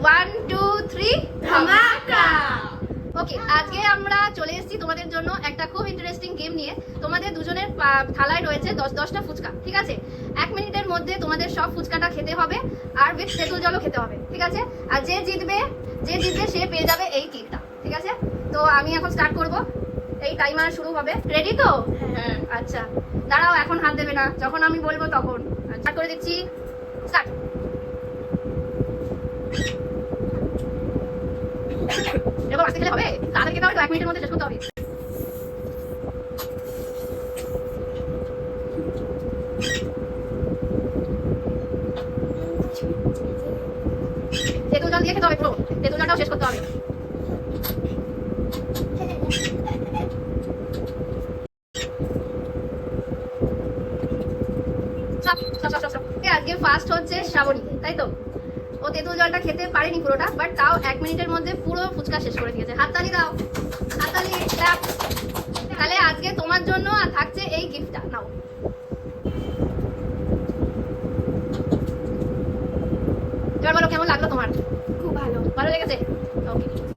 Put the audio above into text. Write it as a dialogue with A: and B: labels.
A: 1 2 3
B: ধামাকা।
A: ওকে, আজকে আমরা চলে এসেছি তোমাদের জন্য একটা খুব ইন্টারেস্টিং গেম নিয়ে। তোমাদের দুজনের থালায় রয়েছে 10টা ফুচকা, ঠিক আছে? 1 মিনিটের মধ্যে তোমাদের সব ফুচকাটা খেতে হবে, আর উইথ তেঁতুল জলও খেতে হবে, ঠিক আছে? আর যে জিতবে সে পেয়ে যাবে এই কেকটা, ঠিক আছে? তো আমি এখন স্টার্ট করব, এই টাইমার শুরু হবে। রেডি তো?
B: হ্যাঁ।
A: আচ্ছা, দাঁড়াও, এখন হাত দেবে না, যখন আমি বলবো তখন। স্টার্ট করে দিচ্ছি, স্টার্ট। এরকম আসতে গেলে হবে? তাড়াতাড়ি খেতে হবে তো, 1 মিনিটের মধ্যে শেষ করতে হবে। তেঁতুল জল দিয়ে খেতে হবে পুরো, তেঁতুল জলটাও শেষ করতে হবে। আজকে ফার্স্ট হচ্ছে শ্রাবণী, তাই তো? ও তেঁতুল জলটা খেতে পারেনি পুরোটা, বাট তাও 1 মিনিটের মধ্যে পুরো ফুচকা শেষ করে দিয়েছে। হাততালি দাও, হাততালি, ক্ল্যাপ। তাহলে আজকে তোমার জন্য থাকছে এই গিফটটা, নাও। এবার বলো কেমন লাগলো তোমার?
B: খুব ভালো।
A: ভালো লেগেছে? ওকে।